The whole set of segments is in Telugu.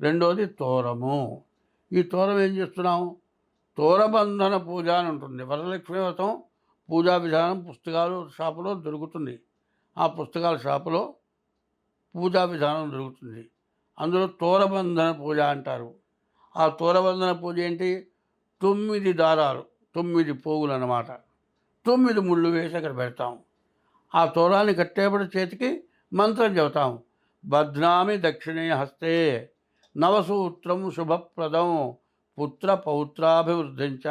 రెండోది తోరము. ఈ తోరం ఏం చేస్తున్నాం? తోరబంధన పూజ అని ఉంటుంది. వరలక్ష్మీ వ్రతం పూజా విధానం పుస్తకాలు షాపులో దొరుకుతుంది. ఆ పుస్తకాల షాపులో పూజా విధానం దొరుకుతుంది. అందులో తోరబంధన పూజ అంటారు. ఆ తోరబంధన పూజ ఏంటి? 9 దారాలు, 9 పోగులు అన్నమాట. 9 ముళ్ళు వేసి అక్కడ పెడతాం. ఆ తోరాన్ని కట్టేపటి చేతికి మంత్రం చెబుతాం. బధ్నామి దక్షిణే హస్తే నవసూత్రం శుభప్రదం పుత్ర పౌత్రాభివృద్ధించ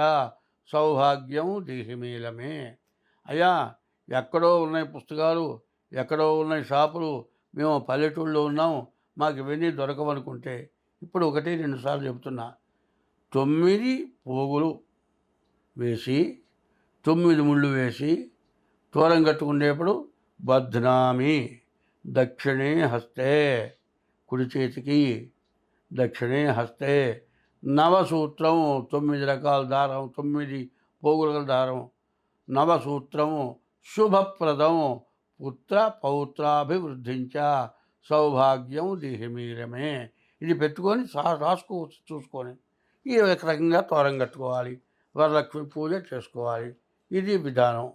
సౌభాగ్యం దేహిమేలమే. అయ్యా, ఎక్కడో ఉన్నాయి పుస్తకాలు, ఎక్కడో ఉన్నాయి షాపులు, మేము పల్లెటూళ్ళలో ఉన్నాం, మాకు ఇవన్నీ దొరకవనుకుంటే ఇప్పుడు 1, 2 సార్లు చెబుతున్నా. 9 పోగులు వేసి 9 ముళ్ళు వేసి తోరం కట్టుకునేప్పుడు బధ్నామి దక్షిణే హస్తే, కుడి చేతికి దక్షిణే హస్తే నవసూత్రం, 9 రకాల దారం, 9 పోగుల దారం, నవసూత్రము శుభప్రదం పుత్ర పౌత్రాభివృద్ధించ సౌభాగ్యం దేహిమీరమే. ఇది పెట్టుకొని రాసుకోవచ్చు చూసుకొని. ఈ రకంగా తోరం కట్టుకోవాలి, వరలక్ష్మి పూజ చేసుకోవాలి. ఇది విధానం.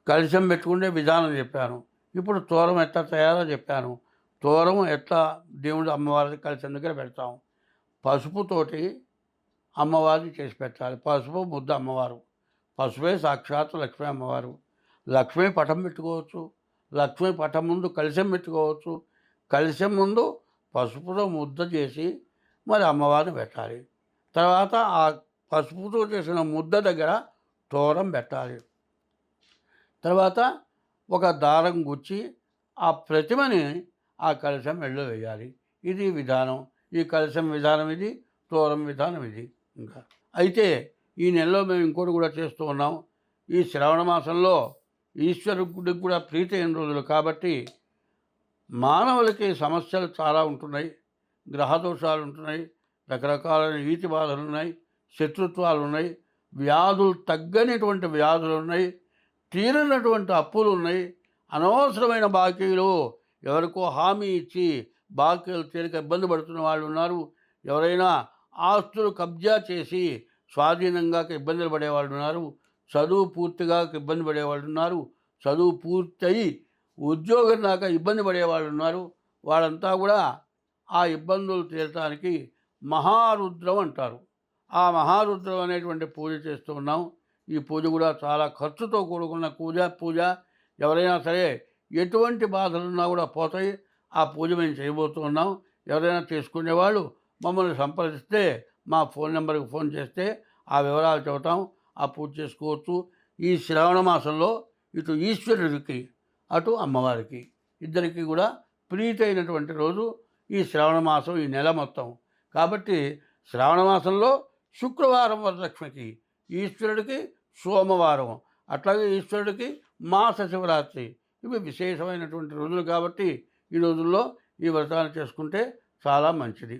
కలశం పెట్టుకునే విధానం చెప్పాను. ఇప్పుడు తోరం ఎట్లా తయారో చెప్పాను. తోరం ఎట్లా దేవుడు అమ్మవారి కలశం దగ్గర పెడతాం. పసుపుతోటి అమ్మవారిని చేసి పెట్టాలి. పసుపు ముద్ద అమ్మవారు. పసుపే సాక్షాత్తు లక్ష్మీ అమ్మవారు. లక్ష్మీ పటం పెట్టుకోవచ్చు, లక్ష్మీ పటం ముందు కలశం పెట్టుకోవచ్చు. కలశం ముందు పసుపుతో ముద్ద చేసి మరి అమ్మవారిని పెట్టాలి. తర్వాత ఆ పసుపుతో చేసిన ముద్ద దగ్గర తోరం పెట్టాలి. తర్వాత ఒక దారం గుచ్చి ఆ ప్రతిమని ఆ కలశం మెడలో వేయాలి. ఇది విధానం. ఈ కలశం విధానం ఇది, తోరం విధానం ఇది. ఇంకా అయితే ఈ నెలలో మేము ఇంకోటి కూడా చేస్తూ ఉన్నాం. ఈ శ్రావణ మాసంలో ఈశ్వరుడికి కూడా ప్రీతి అయిన రోజులు కాబట్టి మానవులకి సమస్యలు చాలా ఉంటున్నాయి. గ్రహదోషాలు ఉంటున్నాయి, రకరకాలైన ఈతి బాధలు ఉన్నాయి, శత్రుత్వాలు ఉన్నాయి, వ్యాధులు తగ్గనిటువంటి వ్యాధులు ఉన్నాయి, తీరనటువంటి అప్పులు ఉన్నాయి, అనవసరమైన బాకీలు, ఎవరికో హామీ ఇచ్చి బాకీలు తీరిక ఇబ్బంది పడుతున్న వాళ్ళు ఉన్నారు. ఎవరైనా ఆస్తులు కబ్జా చేసి స్వాధీనంగా ఇబ్బందులు పడేవాళ్ళు ఉన్నారు. చదువు పూర్తిగా ఇబ్బంది పడేవాళ్ళు ఉన్నారు. చదువు పూర్తయి ఉద్యోగం దాకా ఇబ్బంది పడేవాళ్ళు ఉన్నారు. వాళ్ళంతా కూడా ఆ ఇబ్బందులు తీరటానికి మహారుద్రం అంటారు. ఆ మహారుద్రం అనేటువంటి పూజ చేస్తూ ఉన్నాం. ఈ పూజ కూడా చాలా ఖర్చుతో కూడుకున్న పూజ. ఎవరైనా సరే ఎటువంటి బాధలున్నా కూడా పోతాయి. ఆ పూజ మేము చేయబోతూ ఉన్నాం. ఎవరైనా చేసుకునేవాళ్ళు మమ్మల్ని సంప్రదిస్తే మా ఫోన్ నెంబర్కి ఫోన్ చేస్తే ఆ వివరాలు చెబుతాం. ఆ పూజ చేసుకోవచ్చు. ఈ శ్రావణ మాసంలో ఇటు ఈశ్వరుడికి అటు అమ్మవారికి ఇద్దరికి కూడా ప్రీతి అయినటువంటి రోజు ఈ శ్రావణ మాసం, ఈ నెల మొత్తం. కాబట్టి శ్రావణ మాసంలో శుక్రవారం వరలక్ష్మికి, ఈశ్వరుడికి సోమవారం, అట్లాగే ఈశ్వరుడికి మాస శివరాత్రి. ఇవి విశేషమైనటువంటి రోజులు కాబట్టి ఈ రోజుల్లో ఈ వ్రతాన్ని చేసుకుంటే చాలా మంచిది.